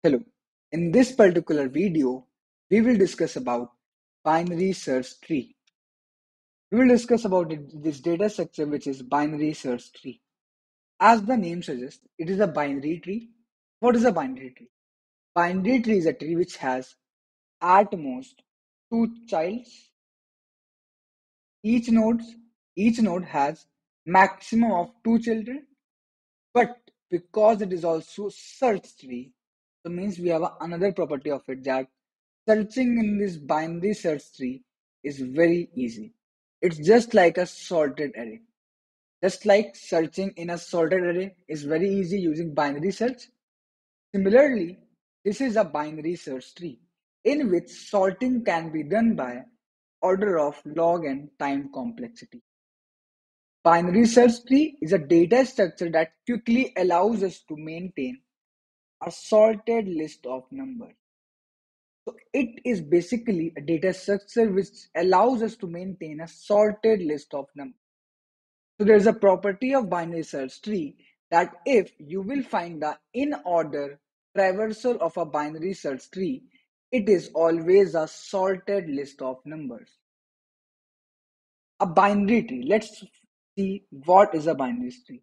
Hello. In this particular video, we will discuss about binary search tree. We will discuss about this data structure which is binary search tree. As the name suggests, it is a binary tree. What is a binary tree? Binary tree is a tree which has at most two childs. Each node, each node has maximum of two children. But because it is also search tree, so means we have another property of it that searching in this binary search tree is very easy. It's just like a sorted array. Just like searching in a sorted array is very easy using binary search. Similarly, this is a binary search tree in which sorting can be done by order of log and time complexity. Binary search tree is a data structure that quickly allows us to maintain a sorted list of numbers. So it is basically a data structure which allows us to maintain a sorted list of numbers. So there's a property of binary search tree that if you will find the in order traversal of a binary search tree, it is always a sorted list of numbers. A binary tree. Let's see what is a binary tree.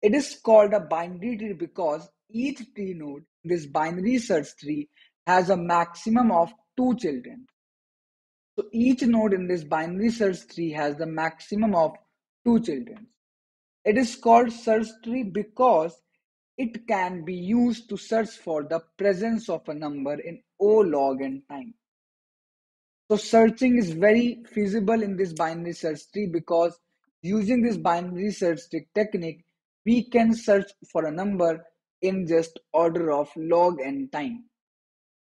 It is called a binary tree because each tree node in this binary search tree has a maximum of two children. So each node in this binary search tree has the maximum of two children. It is called search tree because it can be used to search for the presence of a number in O log n time. So searching is very feasible in this binary search tree because using this binary search tree technique, we can search for a number in just order of log n time.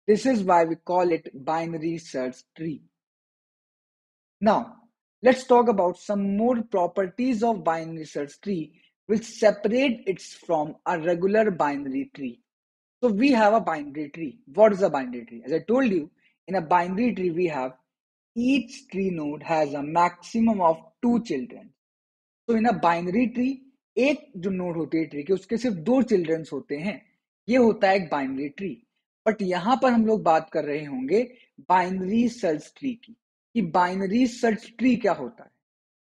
This is why we call it binary search tree. Now, let's talk about some more properties of binary search tree which separate it from a regular binary tree. So we have a binary tree. What is a binary tree? As I told you, in a binary tree we have each tree node has a maximum of two children. So in a binary tree एक जो node होती है tree की उसके सिर्फ दो children's होते हैं. ये होता है एक बाइनरी ट्री. बट यहां पर हम लोग बात कर रहे होंगे बाइनरी सर्च ट्री की कि बाइनरी सर्च ट्री क्या होता है.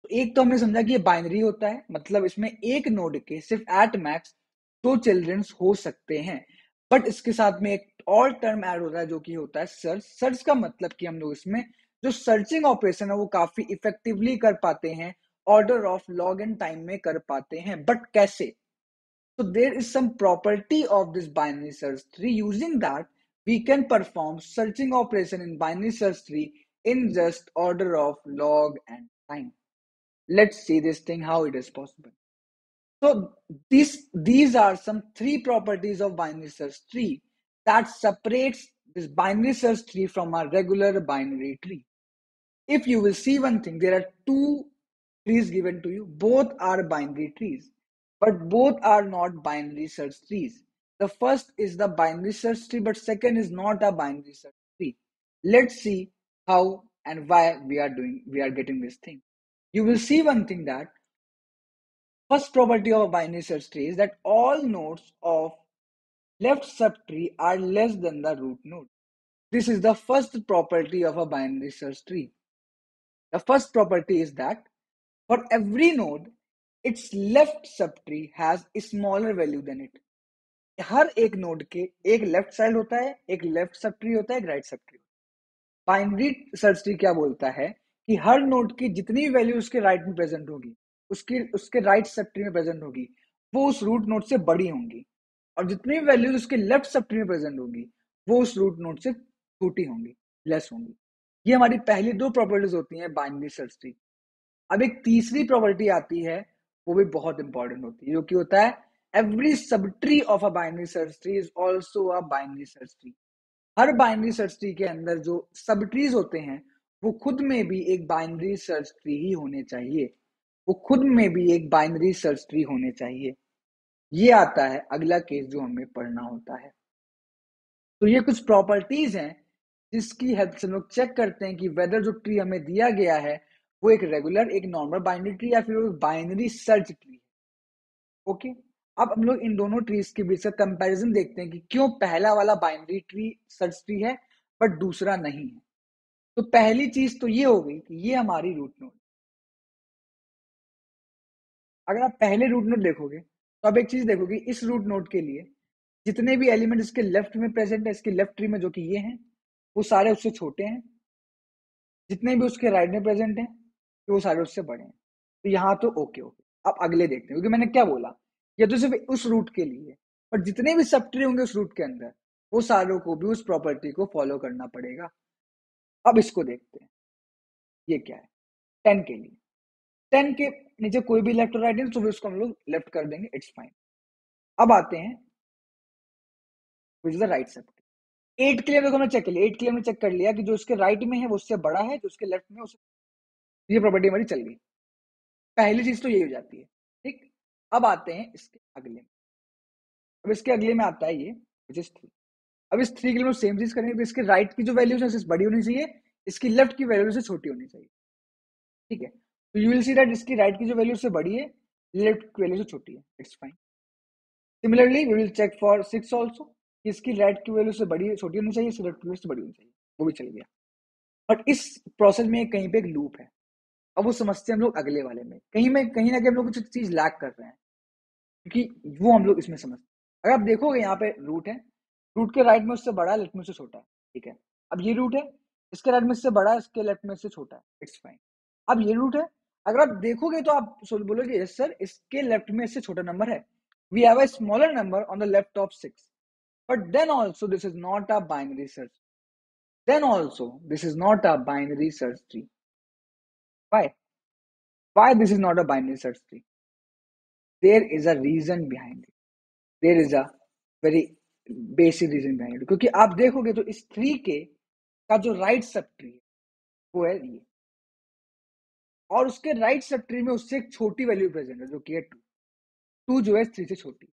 तो एक तो हमने समझा कि ये बाइनरी होता है मतलब इसमें एक नोड के सिर्फ एट मैक्स दो चिल्ड्रंस हो सकते हैं. बट इसके साथ में एक और टर्म ऐड होता है जो कि होता है सर्च. सर्च का मतलब कि हम लोग इसमें जो सर्चिंग ऑपरेशन है वो काफी इफेक्टिवली कर पाते हैं, order of log and time में कर पाते हैं. बट कैसे? So there is some property of this binary search tree. Using that, we can perform searching operation in binary search tree in just order of log and time. Let's see this thing how it is possible. So these are some three properties of binary search tree that separates this binary search tree from a regular binary tree. If you will see one thing, there are two trees given to you. Both are binary trees, but both are not binary search trees. The first is the binary search tree, but second is not a binary search tree. Let's see how and why we are getting this thing. You will see one thing that first property of a binary search tree is that all nodes of left subtree are less than the root node. This is the first property of a binary search tree. The first property is that for every node, its left subtree has a smaller value than it. हर एक node के एक left side होता है, एक left sub tree होता है, एक right sub tree. Binary search tree क्या बोलता है कि हर नोड की जितनी वैल्यू उसके राइट में प्रेजेंट होगी उसके राइट सब ट्री में प्रेजेंट होगी वो उस रूट नोड से बड़ी होंगी, और जितनी वैल्यूज उसके लेफ्ट सब ट्री में प्रेजेंट होगी वो उस रूट नोड से छोटी होंगी, लेस होंगी. ये हमारी पहली दो प्रॉपर्टीज होती हैं बाइनरी सर्च ट्री. अब एक तीसरी प्रॉपर्टी आती है, वो भी बहुत इंपॉर्टेंट होती है, जो कि होता है every sub tree of a binary search tree is also a binary search tree. Her binary search tree के अंदर जो सब ट्रीज होते हैं वो खुद में भी एक बाइनरी सर्च ट्री ही होने चाहिए. वो खुद में भी एक बाइनरी सर्च ट्री होने चाहिए. ये आता है अगला केस जो हमें पढ़ना होता है. तो ये कुछ प्रॉपर्टीज हैं जिसकी हेल्प से हम लोग चेक करते हैं कि वेदर जो ट्री हमें दिया गया है वो एक रेगुलर एक नॉर्मल बाइनरी ट्री या फिर वो बाइनरी सर्च ट्री. ओके. अब हम लोग इन दोनों ट्रीज के बीच का कंपैरिजन देखते हैं कि क्यों पहला वाला बाइनरी ट्री सर्च ट्री है बट दूसरा नहीं है। तो पहली चीज तो ये हो गई कि ये हमारी रूट नोड। अगर आप पहले रूट नोड देखोगे तो आप एक चीज देखोगे, इस रूट नोड के लिए जितने भी एलिमेंट इसके लेफ्ट में प्रेजेंट है, इसके लेफ्ट ट्री में, जो कि ये हैं, वो सारे उससे छोटे हैं। जितने भी उसके राइट में प्रेजेंट हैं तो वो सारे उससे बड़े हैं। तो यहाँ तो ओके ओके। अब अगले देखते हैं, क्योंकि मैंने क्या बोला, ये तो सिर्फ उस रूट के लिए, पर जितने भी सब ट्री होंगे उस रूट के अंदर, वो सारों को भी उस प्रॉपर्टी को फॉलो करना पड़ेगा। अब इसको देखते हैं, ये क्या है 10 के लिए। 10 के नीचे कोई भी लेफ्ट और राइट है तो फिर उसको हम लोग लेफ्ट कर देंगे, इट्स फाइन। अब आते हैं विच इज द राइट सब। 8 के लिए देखो, हमने चेक कर लिया, 8 के लिए हमने चेक कर लिया कि जो उसके राइट में है वो उससे बड़ा है, जो उसके लेफ्ट में है उससे, ये प्रॉपर्टी हमारी चल गई। पहली चीज तो यही हो जाती है, ठीक। अब आते हैं इसके अगले में। अब इसके अगले में आता है ये विच इज 3। अब इस 3 के लिए सेम चीज करेंगे, तो इसके राइट की जो वैल्यू है उससे बड़ी होनी चाहिए, इसकी लेफ्ट की वैल्यू से छोटी होनी चाहिए, ठीक है। तो यू विल सी दैट इसकी राइट की जो वैल्यू से बड़ी है, लेफ्ट की वैल्यू से छोटी है, it's fine. Similarly we will check for 6 also, इसकी राइट की वैल्यू से बड़ी छोटी होनी चाहिए, इसकी लेफ्ट की वैल्यू से बड़ी होनी चाहिए, वो भी चल गया। बट इस प्रोसेस में कहीं पे एक लूप है। अब वो समझते हैं हम लोग अगले वाले में, कहीं ना कहीं हम लोग कुछ चीज लैक कर रहे हैं, क्योंकि वो हम लोग इसमें समझते हैं। अगर आप देखोगे यहाँ पे रूट है, रूट के राइट में उससे बड़ा है, लेफ्ट में उससे छोटा है, ठीक है। अब ये रूट है, इसके राइट में इससे बड़ा है, इसके लेफ्ट में इससे छोटा है, इट्स फाइन। अब ये रूट है, अगर आप देखोगे तो आप बोलोगे यस सर, इसके लेफ्ट में इससे छोटा नंबर है, we have a smaller number on the left of 6, but then also this is not a binary search. Then also this is not a binary search tree. Why? Why this is not a binary search tree? There is a reason behind it. There is a very basic reason behind it. क्योंकि आप देखोगे तो इस tree के का जो right sub tree है वो है ये, और उसके राइट सब ट्री में उससे एक छोटी वैल्यू प्रेजेंट है जो कि है 2। 2 जो है 3 से छोटी।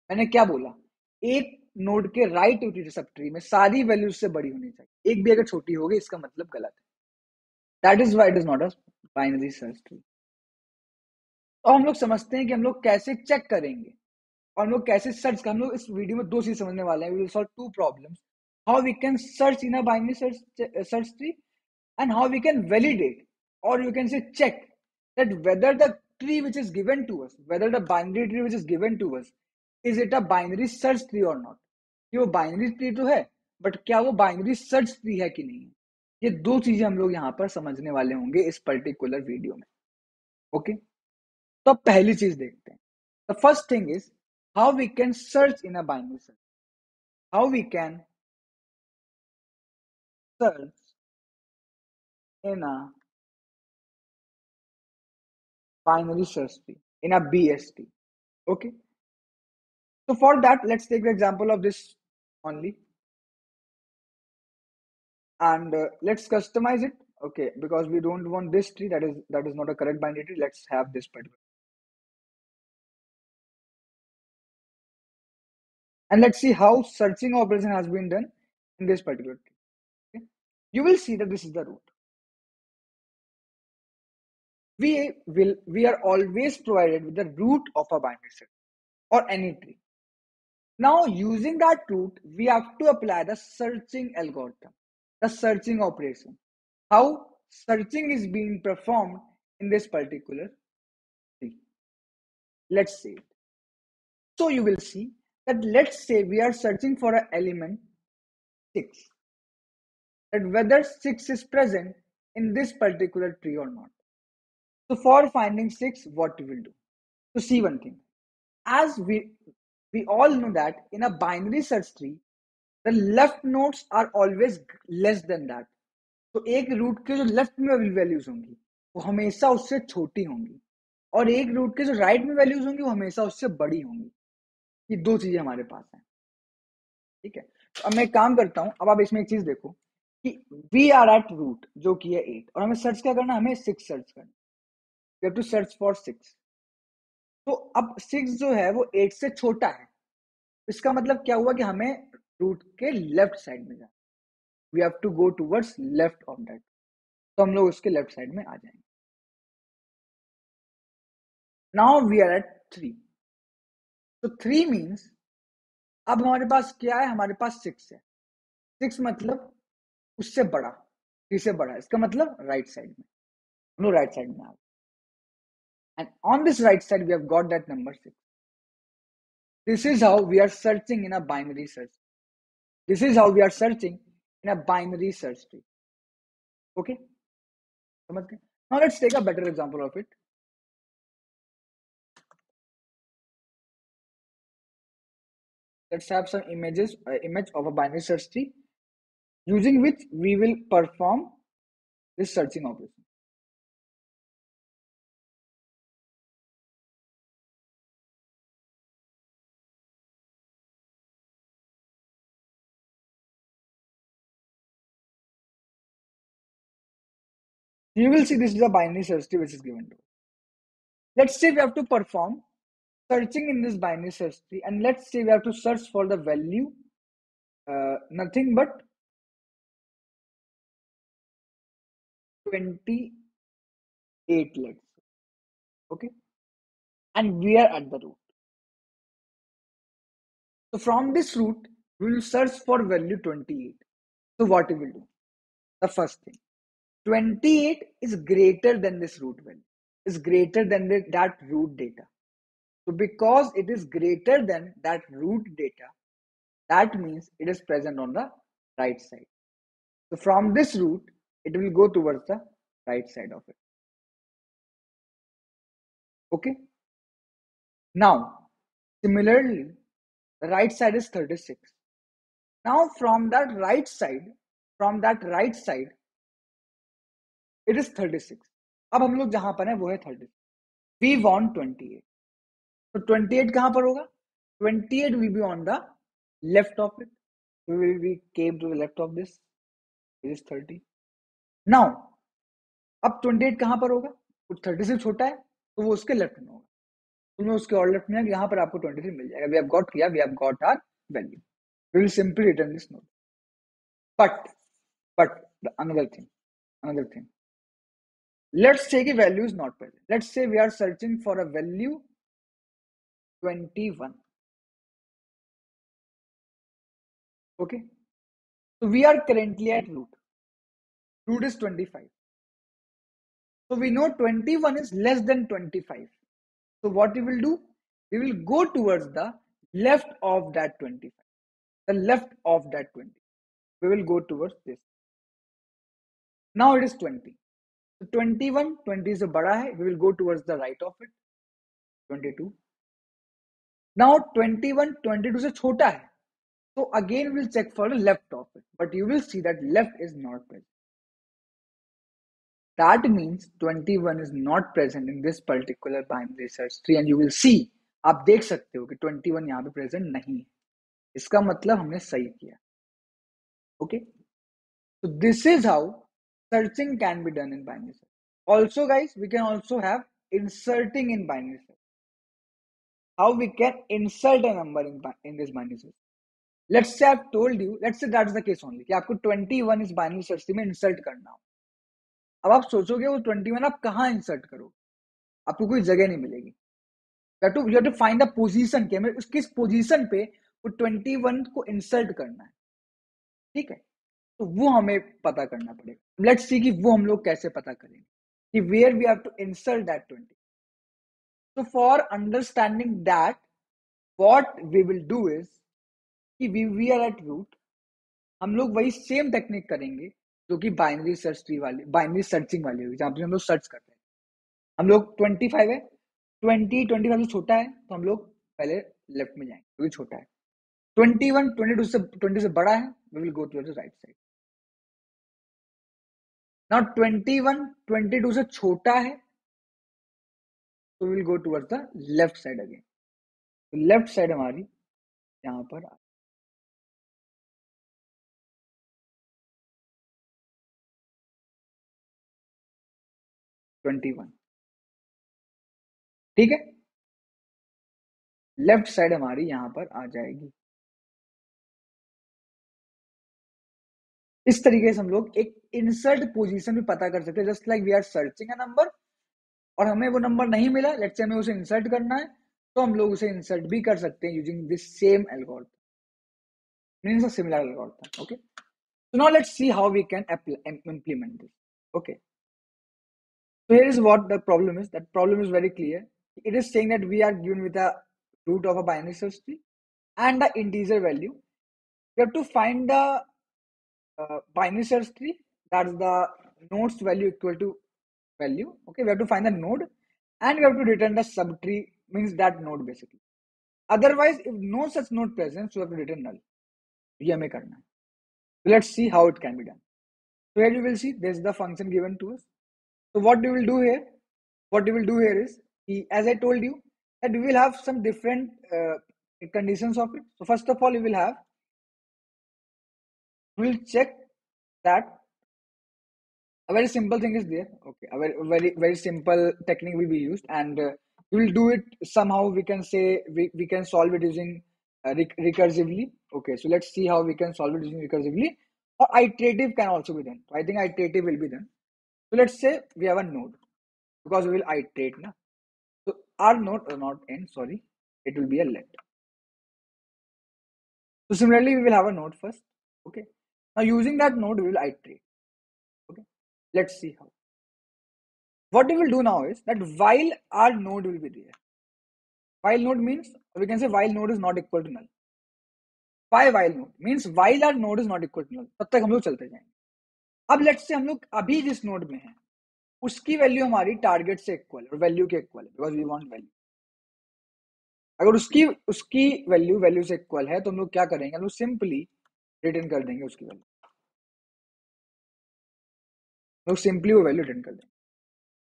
मैंने क्या बोला, एक नोड के राइट सब ट्री में सारी वैल्यू से बड़ी होनी चाहिए, एक भी अगर छोटी होगी इसका मतलब गलत है। That is why it is not a binary search tree. तो हम लोग समझते हैं कि हम लोग कैसे चेक करेंगे और हम लोग कैसे सर्च कर, हम लोग इस वीडियो में दो चीज समझने वाले हैं। We will solve two problems, how we can search in a binary search tree, and how we can validate, or you can say check, that whether the tree which is given to us, whether the binary tree which is given to us, is it a binary search tree or not। कि वो binary tree तो है, but क्या वो binary search tree है कि नहीं है। ये दो चीजें हम लोग यहाँ पर समझने वाले होंगे इस पर्टिकुलर वीडियो में, ओके। तो अब पहली चीज देखते हैं। The first thing is how we can search in a binary search, how we can search in a binary search tree, in a BST. Okay. So for that, let's take the example of this only, and let's customize it. Okay, because we don't want this tree, that is not a correct binary tree. Let's have this particular, and let's see how searching operation has been done in this particular tree. Okay. You will see that this is the root. We are always provided with the root of a binary set or any tree. Now, using that root, we have to apply the searching algorithm, the searching operation. How searching is being performed in this particular tree. Let's see it. So you will see that, let's say we are searching for an element 6, that whether 6 is present in this particular tree or not. So for finding 6, what we will do? To see one thing, as we all know that in a binary search tree, the left nodes are always less than that. तो एक root के जो left में values होंगी वो हमेशा उससे छोटी होंगी, और एक रूट के जो राइट में वैल्यूज होंगी वो हमेशा उससे बड़ी होंगी। ये दो चीजें हमारे पास हैं, ठीक है। तो अब मैं काम करता हूं, अब आप इसमें एक चीज देखो कि वी आर एट रूट जो कि है 8, और हमें सर्च क्या करना है, हमें 6 सर्च करना, we have to search for 6। तो अब 6 जो है वो 8 से छोटा है, इसका मतलब क्या हुआ कि हमें रूट के लेफ्ट साइड में जाना, we have to go towards left of that. तो हम लोग उसके लेफ्ट साइड में आ जाएंगे। नाउ वी आर एट 3, तो 3 मीन्स अब हमारे पास क्या है, हमारे पास 6 है। 6 मतलब उससे बड़ा, 3 से बड़ा, इसका मतलब राइट साइड में, हम लोग राइट साइड में आ गए। And on this right side we have got that number 6. This is how we are searching in a binary search. This is how we are searching in a binary search tree. Okay? Now let's take a better example of it. Let's have some image of a binary search tree using which we will perform this searching operation. You will see this is a binary search tree which is given to us. Let's say we have to perform searching in this binary search tree, and let's say we have to search for the value nothing but 28, let's say. Okay, and we are at the root. So from this root we will search for value 28. So what we will do? The first thing, 28 is greater than this root value, is greater than that root data. So because it is greater than that root data, that means it is present on the right side. So from this root, it will go towards the right side of it. Okay. Now, similarly, the right side is 36. Now from that right side, it is 36. अब हम लोग जहां पर है वो है 36. We want 28. तो 28 कहां पर होगा? 28 will be on the left of it. We came to the left of this. It is 30. Now, अब 28 कहां पर होगा? तो 30 से छोटा है तो वो उसके लेफ्ट में होगा. तो मैं उसके और लेफ्ट में यहाँ पर आपको 23 मिल जाएगा. We have got here, we have got our value. We will simply return this node. But another thing. Let's say the value is not present. Let's say we are searching for a value 21. Okay. So we are currently at root. Root is 25. So we know 21 is less than 25. So what we will do? We will go towards the left of that 25. The left of that 20. We will go towards this. Now it is 20. So 21, 20 is a bada hai. We will go towards the right of it. 22. Now 21, 22 se chota hai. So again we'll check for the left of it. But you will see that left is not present. That means 21 is not present in this particular binary search tree, and you will see, आप देख सकते हो कि 21 यहाँ पे present नहीं है. इसका मतलब हमने सही किया. Okay, so this is how searching can be done in binary search. Also guys, we can also have inserting in binary search. How we can insert a number in this binary search. Let's say I've told you, let's say that's the case only, कि आपको 21 इस binary search tree में insert करना हो. अब आप सोचोगे वो 21 आप कहाँ इंसर्ट करो, आपको कोई जगह नहीं मिलेगी. You have to find the position के हमें किस पोजीशन पे वो 21 को इंसर्ट करना है. ठीक है, तो वो हमें पता करना पड़ेगा. लेट्स सी कि वो हम लोग कैसे पता करेंगे कि where we have to insert that 20. So for understanding that, what we will do is कि we are at root, हम लोग वही सेम टेक्निक करेंगे जो कि बाइनरी सर्च ट्री वाली, बाइनरी सर्चिंग वाली होगी, जहां पे हम लोग सर्च करते हैं. हम लोग 25 है, 25 से छोटा है तो हम लोग पहले लेफ्ट में जाएंगे क्योंकि छोटा है. 21 20 से बड़ा है, we will go towards the right side. Now 21 22 से छोटा है तो we will go towards the left side again. तो लेफ्ट साइड हमारी यहाँ पर 21. ठीक है, लेफ्ट साइड हमारी यहाँ पर आ जाएगी. इस तरीके से हम लोग एक इंसर्ट पोजीशन भी पता कर सकते हैं. Just like we are searching a number और हमें वो नंबर नहीं मिला, लेट्स से हमें उसे इंसर्ट करना है, तो हम लोग उसे इंसर्ट भी कर सकते हैं using this same algorithm, means a similar algorithm. Okay, so now let's see how we can implement this. Okay, so here is what the problem is. That problem is very clear. It is saying that we are given with a root of a binary search tree and the integer value. We have to find the binary search tree, that's the node's value equal to value. Okay, we have to find the node and we have to return the subtree, means that node basically. Otherwise, if no such node presents, we have to return null. ये हमें करना है. Let's see how it can be done. So here you will see there's the function given to us. So what we will do here? What we will do here is, as I told you, that we will have some different conditions of it. So first of all, we will have, we will check that a very simple thing is there. Okay, a very simple technique will be used, and we will do it somehow. We can say we can solve it using recursively. Okay, so let's see how we can solve it using recursively, or iterative can also be done. So I think iterative will be done. So let's say we have a node, because we will iterate now. So our node, not n, sorry, it will be a let. So similarly, we will have a node first. Okay, now using that node, we will iterate. Okay, let's see how. What we will do now is that while our node will be there, while node means, we can say while node is not equal to null. Why while node means while our node is not equal to null, तब तक हम लोग चलते जाएंगे. अब let's say हम लोग अभी जिस नोड में हैं उसकी वैल्यू हमारी टारगेट से इक्वल है और वैल्यू के इक्वल है, बिकॉज वी वांट वैल्यू. अगर उसकी उसकी वैल्यू से इक्वल है तो हम लोग क्या करेंगे, हम लोग सिंपली रिटर्न कर देंगे उसकी वैल्यू. हम लोग सिंपली वो वैल्यू रिटर्न कर देंगे.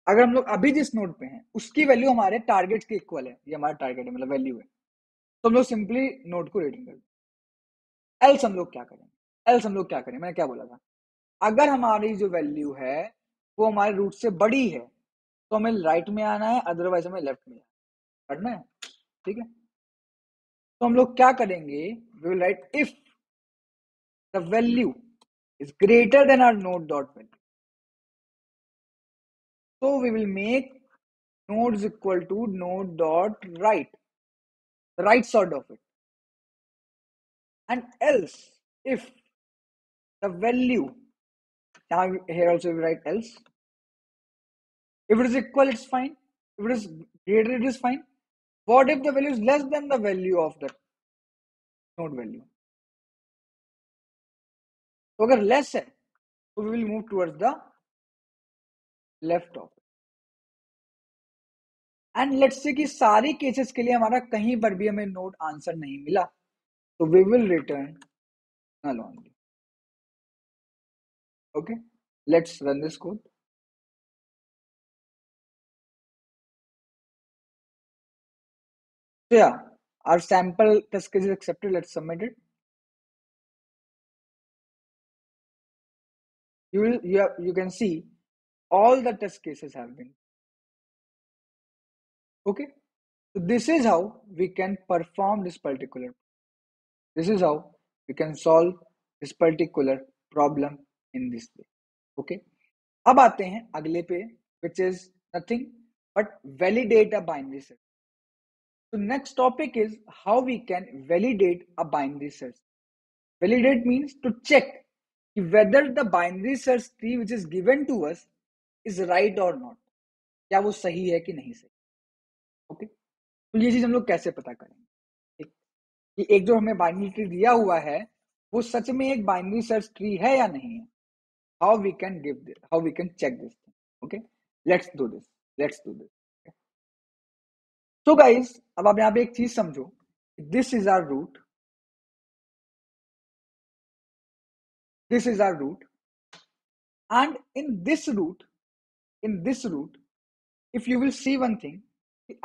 अगर हम लोग अभी जिस नोड पे हैं उसकी वैल्यू हमारे टारगेट के इक्वल है, ये हमारा टारगेट है मतलब वैल्यू है, तो हम लोग सिंपली नोड को रिटर्न कर देंगे. एल्स हम लोग क्या करें, एल्स हम लोग क्या करें, मैंने क्या बोला था, अगर हमारी जो वैल्यू है वो हमारे रूट से बड़ी है तो हमें राइट में आना है, अदरवाइज हमें लेफ्ट में करना है. ठीक है, तो हम लोग क्या करेंगे, we will write if the value is greater than our node dot value, so we will make nodes equal to node dot right, the right side of it. And else if the value, now here also we write else, if it is equal it's fine, if it is greater it is fine. What if the value is less than the value of the node value? तो अगर less है तो we will move towards the left of it. And let's say कि सारी cases के लिए हमारा कहीं पर भी हमें नोड आंसर नहीं मिला तो we will return null only. Okay, let's run this code. So yeah, our sample test case is accepted. Let's submit it. You can see all the test cases have been. Okay, so this is how we can perform this particular. This is how we can solve this particular problem in this way. Okay, अब आते हैं अगले पे, which is nothing but validate a binary search. So next topic is how we can validate a binary search. Validate means to check whether the binary search tree which is given to us is right or not. क्या वो सही है कि नहीं सही. Okay, तो ये चीज हम लोग कैसे पता करेंगे कि एक जो हमें बाइनरी ट्री दिया हुआ है वो सच में एक बाइनरी सर्च ट्री है या नहीं है. How we can give this, how we can check this thing. Okay, let's do this, let's do this. So guys, अब आप यहाँ पे एक चीज समझो, this is our root, this is our root, and in this root if you will see one thing,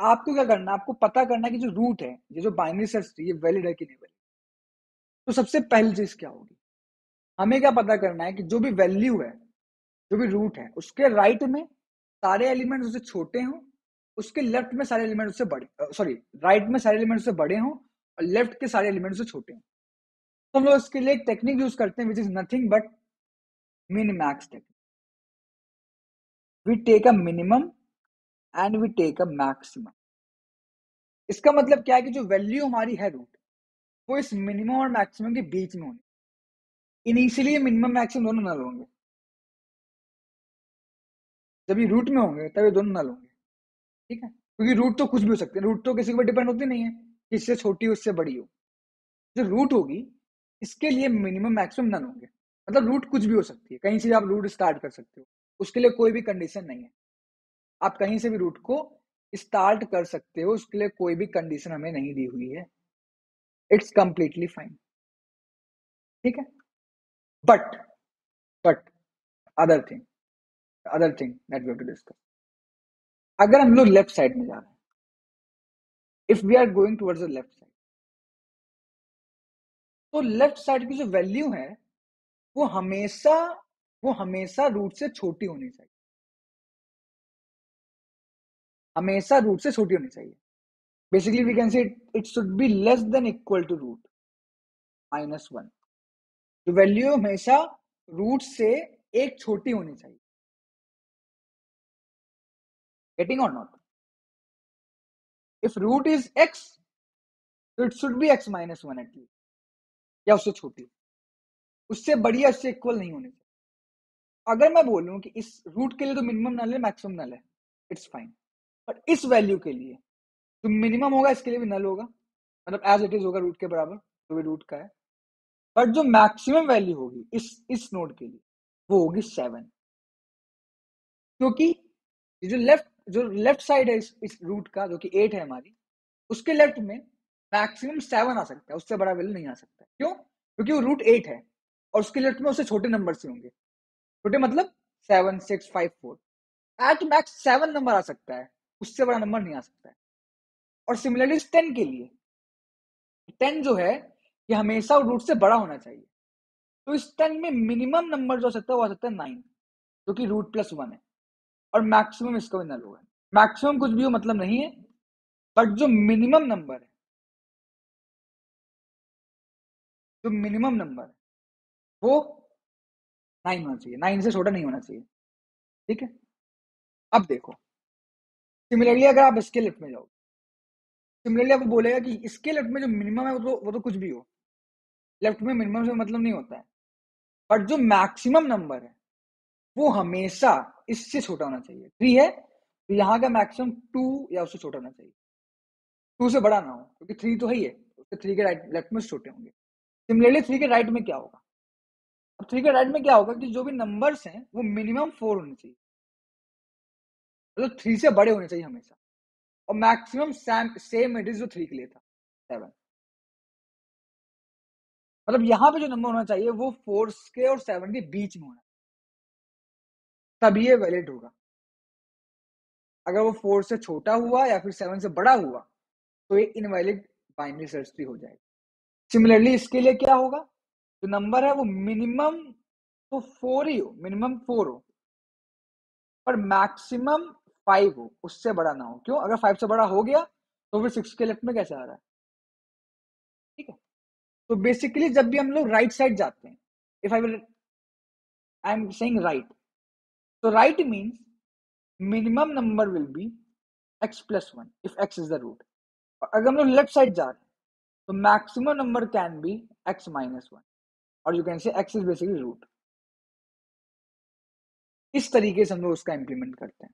आपको क्या करना है, आपको पता करना है कि जो रूट है, ये जो बाइनरी सर्च ट्री, ये वैलिड है कि नहीं वैलिड. तो सबसे पहली चीज क्या होगी, हमें क्या पता करना है कि जो भी वैल्यू है, जो भी रूट है, उसके राइट में सारे एलिमेंट उससे छोटे हों, उसके लेफ्ट में सारे एलिमेंट उससे बड़े, सॉरी राइट में सारे एलिमेंट उससे बड़े हों और लेफ्ट के सारे एलिमेंट उससे छोटे हों. तो हम लोग इसके लिए एक टेक्निक यूज करते हैं which is nothing but min max technique. We take a minimum and we take a maximum. इसका मतलब क्या है कि जो वैल्यू हमारी है रूट, वो इस मिनिमम और मैक्सिमम के बीच में होनी। इनिशियली मिनिमम मैक्सिमम दोनों नल होंगे, जब ये रूट में होंगे तब ये दोनों नल होंगे। ठीक है, क्योंकि रूट तो कुछ भी हो सकते हैं, रूट तो किसी के ऊपर डिपेंड होती नहीं है कि इससे छोटी हो इससे बड़ी हो। जो रूट होगी इसके लिए मिनिमम मैक्सिमम नन होंगे। मतलब रूट कुछ भी हो सकती है, कहीं से आप रूट स्टार्ट कर सकते हो, उसके लिए कोई भी कंडीशन नहीं है। आप कहीं से भी रूट को स्टार्ट कर सकते हो, उसके लिए कोई भी कंडीशन हमें नहीं दी हुई है। It's completely fine. ठीक है, but but other thing that we have to discuss, अगर हम लोग लेफ्ट साइड में जा रहे हैं, if we are going towards the left side, तो लेफ्ट साइड की जो वैल्यू है वो हमेशा रूट से छोटी होनी चाहिए, हमेशा रूट से छोटी होनी चाहिए। Basically we can say it should be less than equal to root -1। जो वैल्यू हमेशा रूट से एक छोटी होनी चाहिए। गेटिंग और not? If root is x, तो it should be x-1 at least, या उससे छोटी, उससे बड़ी या उससे इक्वल नहीं होनी चाहिए। अगर मैं बोलूं कि इस रूट के लिए तो मिनिमम नल है मैक्सिमम नल है, इट्स फाइन, बट इस वैल्यू के लिए जो मिनिमम होगा इसके लिए भी नल होगा, मतलब एज इट इज होगा रूट के बराबर, जो भी रूट का है। बट जो मैक्सिमम वैल्यू होगी इस नोड के लिए वो होगी 7, क्योंकि जो लेफ्ट साइड है इस रूट का, जो कि 8 है हमारी, उसके लेफ्ट में मैक्सिमम 7 आ सकता है, उससे बड़ा वैल्यू नहीं आ सकता। क्यों? क्योंकि वो रूट 8 है और उसके लेफ्ट में उससे छोटे नंबर से होंगे। छोटे मतलब 7, 6, 5, 4, एट मैक्स 7 नंबर आ सकता है, उससे बड़ा नंबर नहीं आ सकता है। और सिमिलरली 10 के लिए, 10 जो है ये हमेशा रूट से बड़ा होना चाहिए। तो इस 10 में मिनिमम नंबर जो आ सकता है वो आ सकता है 9, जो कि रूट प्लस 1 है, और मैक्सिमम इसका भी नल होगा। मैक्सिमम कुछ भी हो मतलब नहीं है, बट जो मिनिमम नंबर है, जो मिनिमम नंबर है वो 9 होना चाहिए, 9 से छोटा नहीं होना चाहिए। ठीक है, अब देखो, सिमिलरली अगर आप इसके लेफ्ट में जाओ, सिमिलरली आपको बोलेगा कि इसके लेफ्ट में जो मिनिमम है वो तो कुछ भी हो, लेफ्ट में मिनिमम से मतलब नहीं होता है, बट जो मैक्सिमम नंबर है वो हमेशा इससे छोटा होना चाहिए। 3 है तो यहाँ का मैक्सिमम 2 या उससे छोटा होना चाहिए, 2 से बड़ा ना हो, क्योंकि 3 तो है ही है, उसके 3 के राइट लेफ्ट में छोटे होंगे। सिमिलरली 3 के राइट में क्या होगा? अब 3 के राइट में क्या होगा कि जो भी नंबर्स हैं वो मिनिमम 4 होने चाहिए, मतलब 3 से बड़े होने चाहिए हमेशा, और मैक्सिमम सेम इट इज जो 3 के लिए था, 7। मतलब यहाँ पे जो नंबर होना चाहिए वो 4 के और 7 के बीच में होना, तभी ये वैलिड होगा। अगर वो 4 से छोटा हुआ या फिर 7 से बड़ा हुआ तो ये इनवैलिड बाइनरी सर्च ट्री हो जाएगा। सिमिलरली इसके लिए क्या होगा? जो नंबर है वो मिनिमम तो 4 ही हो, मिनिमम 4 हो, पर मैक्सिमम 5 हो, उससे बड़ा ना हो। क्यों? अगर 5 से बड़ा हो गया तो फिर 6 के लेफ्ट में कैसे आ रहा है? ठीक है, तो बेसिकली जब भी हम लोग राइट साइड जाते हैं, if I am saying right, तो right means minimum number will be x+1 if x is the root। और अगर हम लोग लेफ्ट साइड जा रहे हैं तो maximum number can be x-1, और you can say x is basically root. इस तरीके से हम लोग उसका इंप्लीमेंट करते हैं।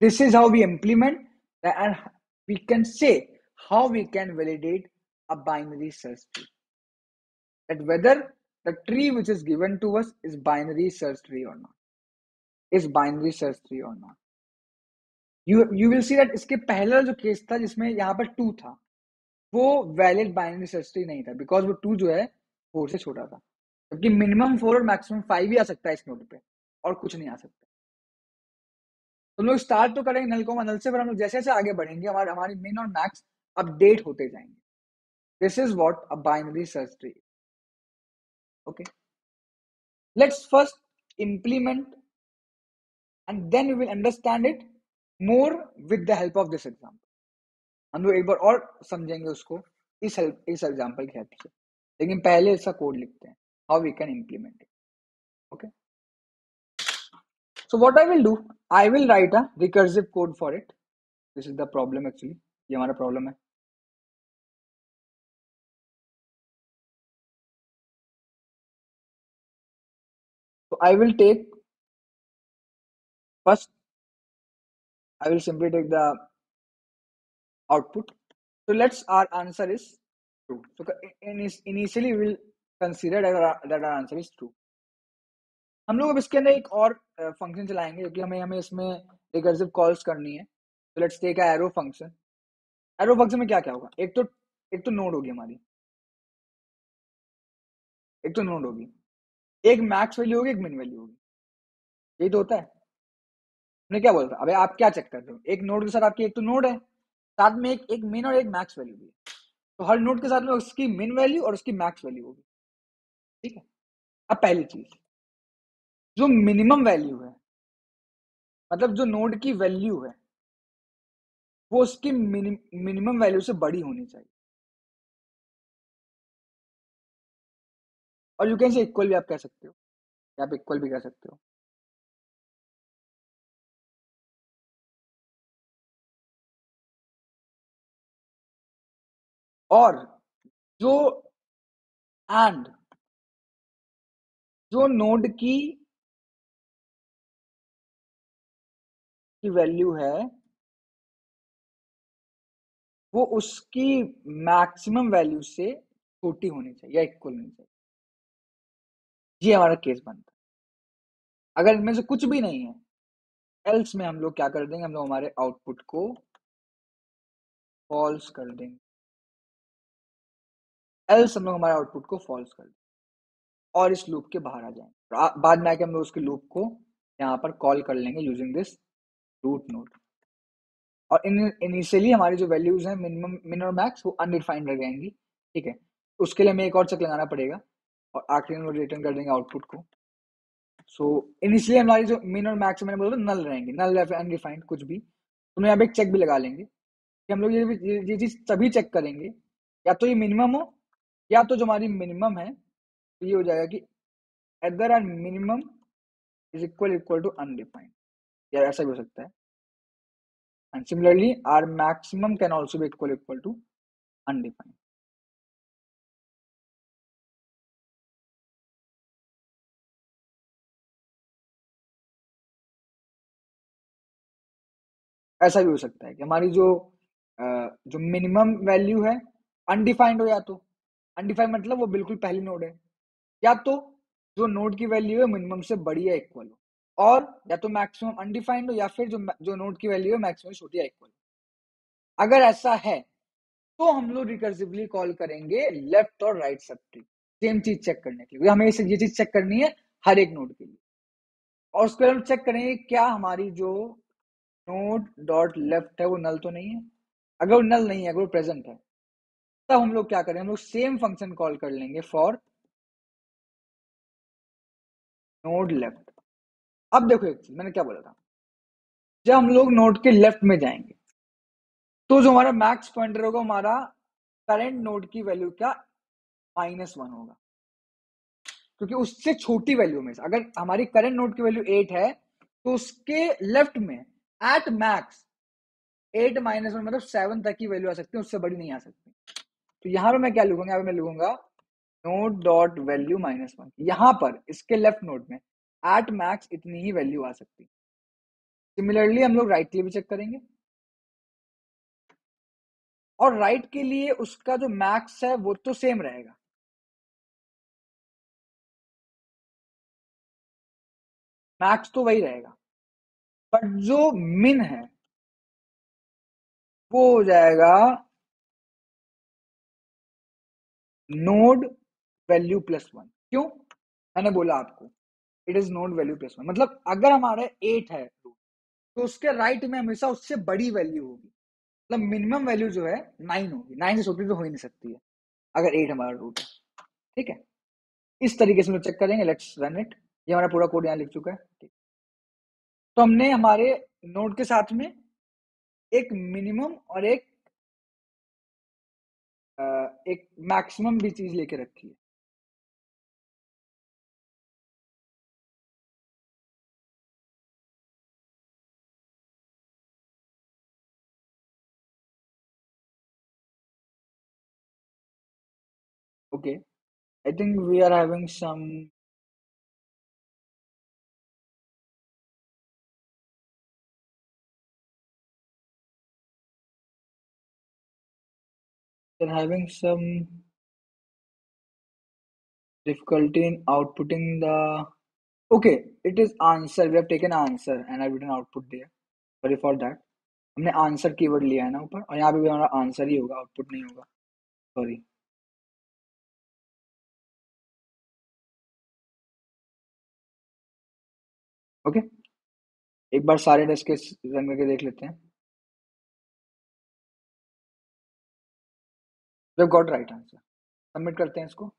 This is how we implement and we can say how we can validate a binary search tree, that whether the tree which is given to us is binary search tree or not, you will see that इसके पहला जो case था जिसमें यहाँ पर 2 था, वो valid binary search tree नहीं था, बिकॉज वो 2 जो है 4 से छोटा था, जबकि मिनिमम 4 और मैक्सिमम 5 ही आ सकता है इस नोड पे, और कुछ नहीं आ सकता। तो हम लोग स्टार्ट तो करेंगे नल को नल से, पर हम लोग जैसे जैसे आगे बढ़ेंगे हमारी मिन और मैक्स अपडेट होते जाएंगे। This is what a binary search tree. Okay, let's first implement and then we will understand it more with the help of this example। हम लोग एक बार और समझेंगे उसको इस एग्जांपल की हेल्प से, लेकिन पहले इसका कोड लिखते हैं, how we can implement it. Okay, so what I will do, I will write a recursive code for it। This is the problem actually। ये हमारा प्रॉब्लम है। तो first I will simply take the output. So let's our answer is true. So initially we will consider that our answer is true. हम लोग अब इसके अंदर एक और फंक्शन चलाएंगे क्योंकि हमें हमें इसमें रिकर्सिव कॉल्स करनी है। तो let's take arrow function. Arrow function में क्या क्या होगा, एक तो नोड होगी हमारी, एक तो नोड होगी, एक मैक्स वैल्यू होगी, एक मिन वैल्यू होगी। यही तो होता है। मैंने क्या बोला था, अबे आप क्या चेक कर रहे हो, एक नोड के साथ आपकी एक तो नोड है, साथ में एक एक मिन और एक मैक्स वैल्यू भी है। तो हर नोड के साथ में उसकी मिन वैल्यू और उसकी मैक्स वैल्यू होगी। ठीक है। अब पहली चीज, जो मिनिमम वैल्यू है, मतलब जो नोड की वैल्यू है, वो उसकी मिनिमम वैल्यू से बड़ी होनी चाहिए। और यू कैन से इक्वल भी आप कह सकते हो, या आप इक्वल भी कह सकते हो। और जो एंड जो नोड की वैल्यू है, वो उसकी मैक्सिमम वैल्यू से छोटी होनी चाहिए या इक्वल होनी चाहिए। ये हमारा केस बनता है। अगर इनमें से कुछ भी नहीं है, एल्स में हम लोग क्या कर देंगे, हम लोग हमारे आउटपुट को फॉल्स कर देंगे। एल्स हम लोग हमारे आउटपुट को फॉल्स कर देंगे और इस लूप के बाहर आ जाएंगे। बाद में आके हम लोग उसके लूप को यहाँ पर कॉल कर लेंगे यूजिंग दिस रूट नोड। और इनिशियली हमारी जो वैल्यूज हैं मिनिमम मिन और मैक्स, वो अनडिफाइंड रह जाएंगी। ठीक है। उसके लिए हमें एक और चेक लगाना पड़ेगा और आखिरी में रिटर्न कर देंगे आउटपुट को। सो इनिशियली हमारी जो मिन और मैक्स मैंने बोला नल रहेंगे, नल या फिर अनडिफाइंड कुछ भी। तो हम यहाँ पे एक चेक भी लगा लेंगे कि हम लोग ये चीज तभी चेक करेंगे, या तो ये मिनिमम हो, या तो जो हमारी मिनिमम है तो ये हो जाएगा कि either and minimum is equal to undefined, या ऐसा भी हो सकता है। And similarly our maximum can also be equal to undefined. ऐसा भी हो सकता है कि हमारी जो मिनिमम वैल्यू है अनडिफाइंड हो, या तो अनडिफाइंड मतलब वो बिल्कुल पहली नोड है, या तो जो नोड की वैल्यू है मिनिमम से बड़ी या इक्वल हो, और या तो मैक्सिमम अनडिफाइंड हो, या फिर जो नोड की वैल्यू है मैक्सिमम छोटी या इक्वल हो। अगर ऐसा है तो हम लोग रिकर्सिवली कॉल करेंगे लेफ्ट और राइट सब ट्री, सेम चीज चेक करने के लिए। हमें ये चीज चेक करनी है हर एक नोड के लिए। और उसके बाद हम चेक करेंगे क्या हमारी जो नोड डॉट लेफ्ट है वो नल तो नहीं है। अगर वो नल नहीं है, अगर वो प्रेजेंट है, तब हम लोग क्या करें, हम लोग सेम फंक्शन कॉल कर लेंगे फॉर नोड लेफ्ट। अब देखो एक चीज मैंने क्या बोला था, जब हम लोग नोड के लेफ्ट में जाएंगे तो जो हमारा मैक्स पॉइंटर होगा, हमारा करंट नोड की वैल्यू क्या, -1 होगा। क्योंकि उससे छोटी वैल्यू में से, अगर हमारी करंट नोड की वैल्यू 8 है, तो उसके लेफ्ट में एट मैक्स 8 - 1 मतलब 7 तक की वैल्यू आ सकती है, उससे बड़ी नहीं आ सकती। तो यहां पर मैं क्या लिखूंगा, यहाँ पे मैं लिखूंगा नोड डॉट वैल्यू -1। यहां पर इसके लेफ्ट नोड में एट मैक्स इतनी ही वैल्यू आ सकती है। सिमिलरली हम लोग राइट के लिए भी चेक करेंगे, और राइट के लिए उसका जो मैक्स है वो तो सेम रहेगा, मैक्स तो वही रहेगा, बट जो मिन है वो हो जाएगा नोड वैल्यू +1। क्यों, मैंने बोला आपको इट इज नोड वैल्यू +1, मतलब अगर हमारे 8 है तो उसके राइट में हमेशा उससे बड़ी वैल्यू होगी। मतलब मिनिमम वैल्यू जो है 9 होगी, 9 से छोटी तो हो ही नहीं सकती है अगर 8 हमारा रूट है। ठीक है। इस तरीके से हम चेक करेंगे। Let's run it. ये हमारा पूरा कोड यहाँ लिख चुका है। ठीक। तो हमने हमारे नोड के साथ में एक मिनिमम और एक मैक्सिमम भी चीज लेके रखी है। Okay, I think we are having some. We're having some difficulty in outputting the. Okay, it is answer. We have taken answer and I've written output there. Sorry for that. हमने answer keyword लिया है ना ऊपर, और यहाँ पे भी हमारा आंसर ही होगा, आउटपुट नहीं होगा. सॉरी. ओके, एक बार सारे टेस्ट केस रन करके देख लेते हैं. We have got right answer. Submit करते हैं इसको.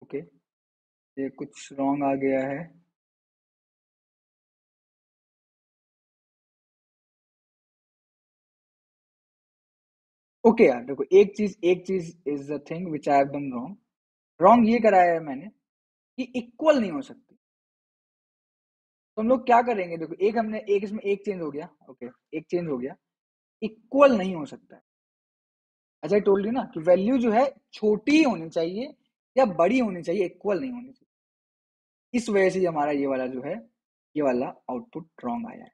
ओके, ये कुछ रॉन्ग आ गया है. ओके यार देखो, एक चीज is the thing which I have done wrong. Wrong ये कराया है मैंने कि इक्वल नहीं हो सकती. तो हम लोग क्या करेंगे, देखो एक हमने एक इसमें एक चेंज हो गया. ओके, एक चेंज हो गया. इक्वल नहीं हो सकता है. अच्छा, आई टोल्ड यू ना कि वैल्यू जो है छोटी होनी चाहिए या बड़ी होनी चाहिए, इक्वल नहीं होनी चाहिए. इस वजह से हमारा ये वाला जो है, ये वाला आउटपुट रॉन्ग आया है.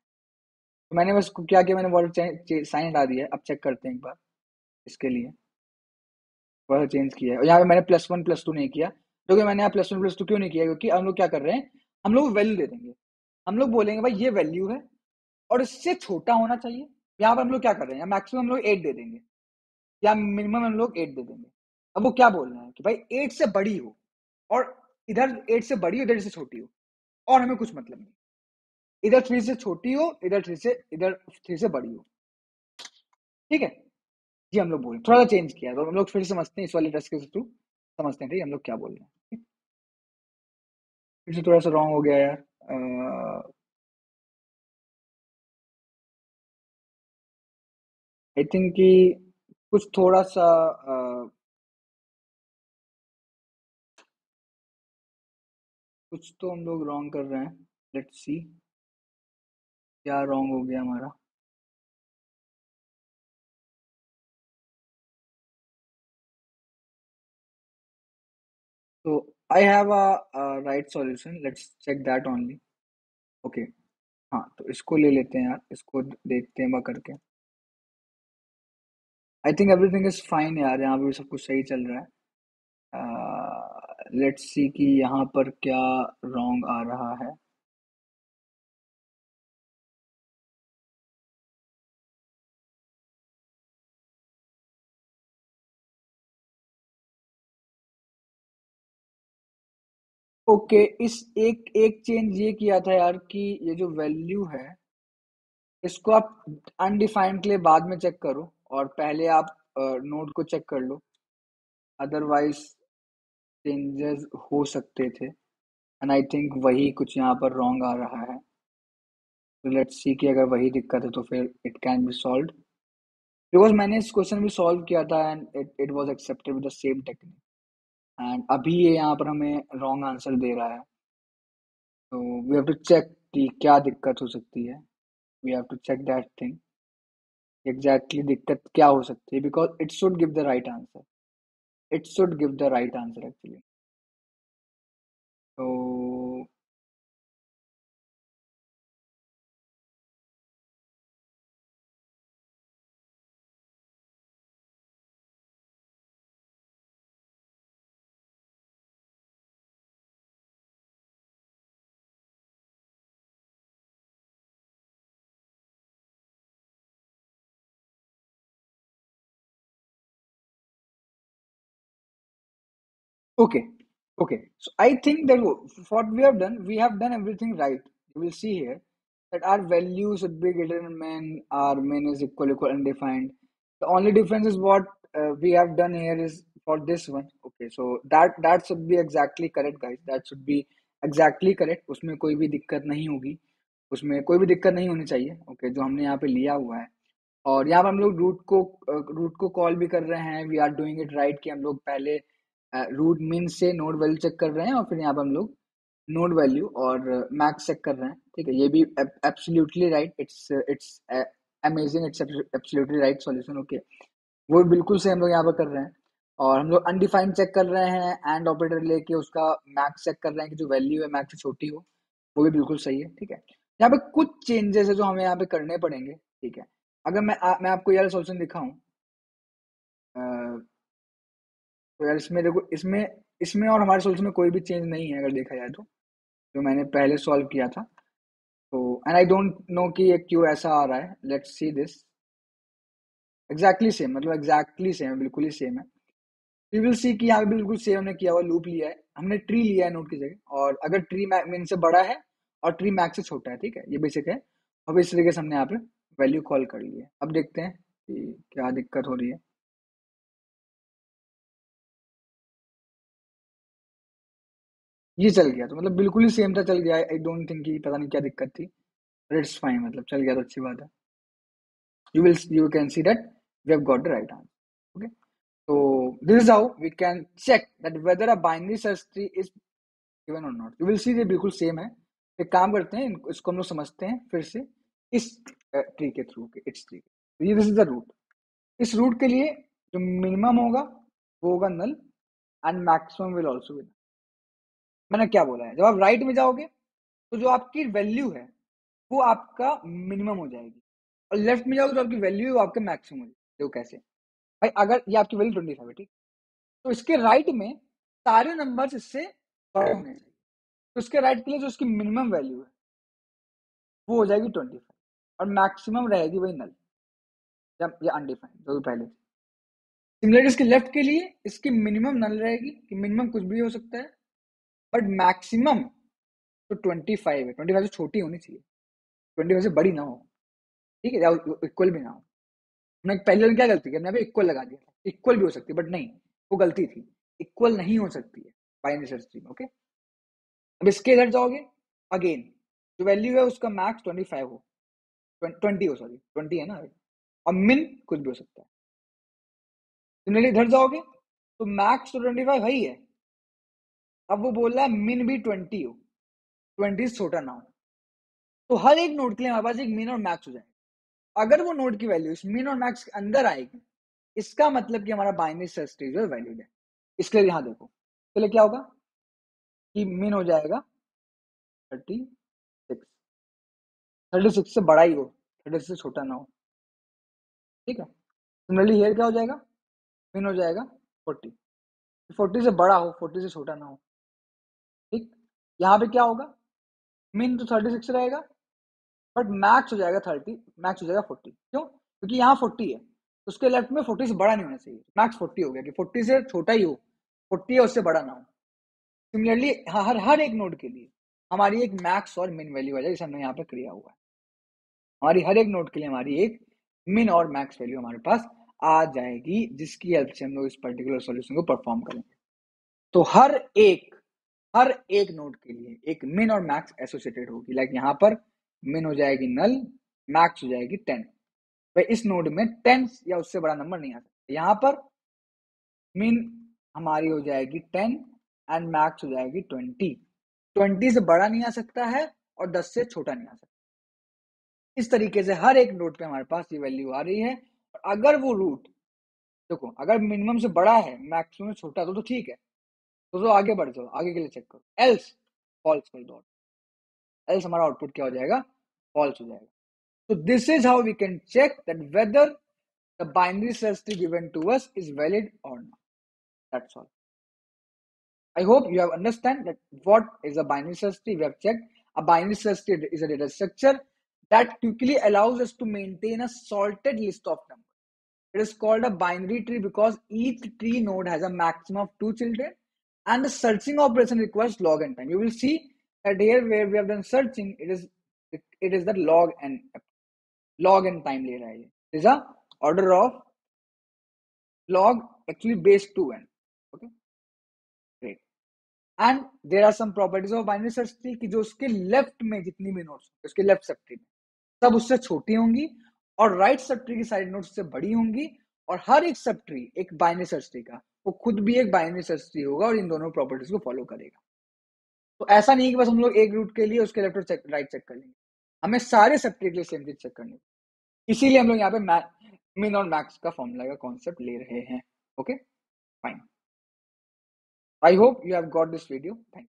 तो मैंने बस क्या किया, मैंने वर्ड साइन हटा दिया है. अब चेक करते हैं एक बार इसके लिए. वर्ड चेंज किया है और यहाँ पे मैंने +1 +2 नहीं किया. क्योंकि मैंने यहाँ +1 +2 क्यों नहीं किया, क्योंकि हम लोग क्या कर रहे हैं, हम लोग वैल्यू दे देंगे. हम लोग बोलेंगे भाई ये वैल्यू है और इससे छोटा होना चाहिए. यहाँ पर हम लोग क्या कर रहे हैं, मैक्सिमम हम लोग 8 दे देंगे या मिनिमम हम लोग 8 दे देंगे. अब वो क्या बोल रहे हैं कि भाई 8 से बड़ी हो, और इधर 8 से बड़ी हो, इधर से छोटी हो, और हमें कुछ मतलब नहीं. इधर 3 से छोटी हो, इधर 3 से बड़ी हो. ठीक है, ये हम लोग बोल थोड़ा सा चेंज किया, तो हम लोग फिर समझते हैं इस वाले टेस्ट के थ्रू. समझते हैं ठीक हम लोग क्या बोल रहे हैं. फिर से थोड़ा सा रॉन्ग हो गया यार. आई थिंक कि कुछ थोड़ा सा कुछ तो हम लोग रॉन्ग कर रहे हैं. लेट्स सी क्या रॉन्ग हो गया हमारा. तो I have a right solution, let's check that only. Okay, हाँ तो इसको ले लेते हैं यार, इसको देखते हैं करके. I think everything is fine यार, यहाँ पे भी सब कुछ सही चल रहा है. लेट्स सी कि यहाँ पर क्या रॉन्ग आ रहा है. ओके, इस एक एक चेंज ये किया था यार कि ये जो वैल्यू है, इसको आप अनडिफाइंड के लिए बाद में चेक करो, और पहले आप नोड को चेक कर लो. अदरवाइज चेंजेस हो सकते थे, एंड आई थिंक वही कुछ यहाँ पर रॉन्ग आ रहा है. तो लेट्स सी कि अगर वही दिक्कत है तो फिर it can be solved. Because मैंने इस क्वेश्चन भी सॉल्व किया था and it was accepted with the same technique. And अभी ये यहाँ पर हमें रॉन्ग आंसर दे रहा है. तो वी हैव टू चेक कि क्या दिक्कत हो सकती है. We have to check that thing, exactly दिक्कत क्या हो सकती है, because it should give the right answer. It should give the right answer actually. तो okay, okay. So I think that what we have done everything right. You will see here that our value should be greater than main. Our main is equal undefined. The only difference is what we have done here is for this one. Okay, so that should be exactly correct, guys. That should be exactly correct. उसमें कोई भी दिक्कत नहीं होगी. उसमें कोई भी दिक्कत नहीं होनी चाहिए. Okay, जो हमने यहाँ पे लिया हुआ है. और यहाँ पर हम लोग रूट को कॉल भी कर रहे हैं. We are doing it right कि हम लोग पहले रूट मीन से नोड वैल्यू चेक कर रहे हैं, और फिर यहाँ पर हम लोग नोड वैल्यू और मैक्स चेक कर रहे हैं. ठीक है, ये भी absolutely right. It's amazing. It's absolutely right solution. Okay, वो बिल्कुल से हम लोग यहाँ पर कर रहे हैं। और हम लोग अनडिफाइंड चेक कर रहे हैं, एंड ऑपरेटर लेके उसका मैक्स चेक कर रहे हैं कि जो वैल्यू है मैक्स से छोटी हो। वो भी बिल्कुल सही है, ठीक है। यहाँ पे कुछ चेंजेस है जो हमें यहाँ पे करने पड़ेंगे, ठीक है। अगर मैं आपको यार सॉल्यूशन दिखाऊं, तो यार इसमें देखो, इसमें इसमें और हमारे सॉल्यूशन में कोई भी चेंज नहीं है अगर देखा जाए तो, जो मैंने पहले सॉल्व किया था। तो एंड आई डोंट नो कि ये क्यों ऐसा आ रहा है। Let's see this. Exactly same, मतलब एग्जैक्टली सेम है, बिल्कुल ही सेम है। वी विल सी कि यहाँ पे बिल्कुल सेम हमने किया हुआ लूप लिया है, हमने ट्री लिया है नोड की जगह, और अगर ट्री मिन से बड़ा है और ट्री मैक्स से छोटा है, ठीक है, ये बेसिक है। अब इस तरीके से हमने यहाँ पे वैल्यू कॉल कर ली है। अब देखते हैं कि क्या दिक्कत हो रही है। ये चल गया, तो मतलब बिल्कुल ही सेम था, चल गया। आई डोंट थिंक कि पता नहीं क्या दिक्कत थी, बट इट्स फाइन, मतलब चल गया तो अच्छी बात है। You can see that we have got the right answer. Okay, so this is how we can check that whether a binary search tree is given or not. You will see ये बिल्कुल same है। एक काम करते हैं, इसको हम लोग समझते हैं फिर से इस ट्री के थ्रू, के इट्स ट्री। ये दिस इज द रूट। इस रूट के लिए जो मिनिमम होगा वो होगा null, and maximum will also be. मैंने क्या बोला है, जब आप राइट में जाओगे तो जो आपकी वैल्यू है वो आपका मिनिमम हो जाएगी, और लेफ्ट में जाओगे तो आपकी वैल्यू है वो आपका मैक्सिमम हो जाएगी। देखो कैसे भाई, अगर ये आपकी वैल्यू 25 है, ठीक, तो इसके राइट में सारे नंबर्स इससे बड़े होने चाहिए। तो इसके राइट के लिए जो इसकी मिनिमम वैल्यू है वो हो जाएगी 25, और मैक्सिमम रहेगी वही नल या अनडिफाइंड जो भी पहले थी। सिमिलरली इसके लेफ्ट के लिए इसकी मिनिमम नल रहेगी, कि मिनिमम कुछ भी हो सकता है, बट मैक्सिमम तो 25 है। 25 से छोटी होनी चाहिए, 25 से बड़ी ना हो, ठीक है, या इक्वल भी ना हो। हमने पहले क्या गलती की, हमने यहाँ पे इक्वल लगा दिया था। इक्वल भी हो सकती है बट नहीं, वो गलती थी। इक्वल नहीं हो सकती है बाइनरी सर्च ट्री में। ओके, अब इसके इधर जाओगे, अगेन जो वैल्यू है उसका मैक्स 25 हो, 20 हो, सॉरी 20 है ना, और मिन कुछ भी हो सकता है। सिमिलरली इधर जाओगे तो मैक्स तो 25 है ही है, अब वो बोल रहा है मिन भी 20 हो, 20 से छोटा ना हो। तो हर एक नोड के लिए हमारे पास एक मिन और मैक्स हो जाएगा। अगर वो नोड की वैल्यू इस मिन और मैक्स के अंदर आएगी, इसका मतलब कि हमारा बाइनरी सर्च ट्री जो है वैलिड है। इसके लिए यहां देखो, पहले क्या होगा कि मिन हो जाएगा 36, 36 से बड़ा ही हो, 36 से छोटा ना हो, ठीक है। सिमिलरली हियर क्या हो जाएगा, मिन हो जाएगा 40, 40 से बड़ा हो, 40 से छोटा ना हो, ठीक। यहाँ पे क्या होगा, मिन तो 36 रहेगा, बट मैक्स हो जाएगा 30, मैक्स हो जाएगा 40। क्यों, क्योंकि यहाँ 40 है, तो उसके लेफ्ट में 40 से बड़ा नहीं होना चाहिए, मैक्स 40 हो गया कि 40 से छोटा ही हो, 40 है उससे बड़ा ना हो। सिमिलरली हर हर एक नोड के लिए हमारी एक मैक्स और मिन वैल्यू आ जाएगी, जैसे हमने यहाँ पे किया हुआ है। हमारी हर एक नोड के लिए हमारी एक मिन और मैक्स वैल्यू हमारे पास आ जाएगी, जिसकी हेल्प से हम लोग इस पर्टिकुलर सॉल्यूशन को परफॉर्म करेंगे। तो हर एक नोड के लिए एक मिन और मैक्स एसोसिएटेड होगी। लाइक यहाँ पर मिन हो जाएगी नल, मैक्स हो जाएगी 10। भाई इस नोड में 10 या उससे बड़ा नंबर नहीं आ सकता। यहाँ पर मिन हमारी हो जाएगी 10 एंड मैक्स हो जाएगी 20। 20 से बड़ा नहीं आ सकता है और 10 से छोटा नहीं आ सकता। इस तरीके से हर एक नोड पे हमारे पास ये वैल्यू आ रही है। और अगर वो रूट, देखो अगर मिनिमम से बड़ा है मैक्सिमम से छोटा तो ठीक है, तो आगे बढ़ जाओ, आगे के लिए चेक करो, एल्स फॉल्स कर दो, एल्स हमारा आउटपुट क्या हो जाएगा, फॉल्स हो जाएगा। So this is how we can check that whether the binary search tree given to us is valid or not. That's all. I hope you have understand that what is a binary search tree. We have checked a binary search tree is a data structure that quickly allows us to maintain a sorted list of numbers. It is called a binary tree because each tree node has a maximum of 2 children, and the searching operation requires log n time. You will see that here where we have done searching, it is the log n time ले रहा है ये. It is a order of log actually base 2n. Okay, great. And there are some properties of binary search tree कि जो उसके left में जितनी भी नोड्स, उसके लेफ्ट सब ट्री में सब उससे छोटी होंगी, और राइट सब ट्री की सारी नोड्स से बड़ी होंगी, और हर एक सब ट्री एक बाइनरी सर्च ट्री का वो खुद भी एक बाइनरी सर्च ट्री होगा और इन दोनों प्रॉपर्टीज को फॉलो करेगा। तो ऐसा नहीं कि बस हम लोग एक रूट के लिए उसके लेफ्ट और राइट चेक कर लेंगे, हमें सारे सब ट्री के लिए सेम चीज चेक करनी है। इसीलिए हम लोग यहाँ पे मीन और मैक्स का फॉर्मूला का कॉन्सेप्ट ले रहे हैं. Okay, fine. I hope you have got this video. Thank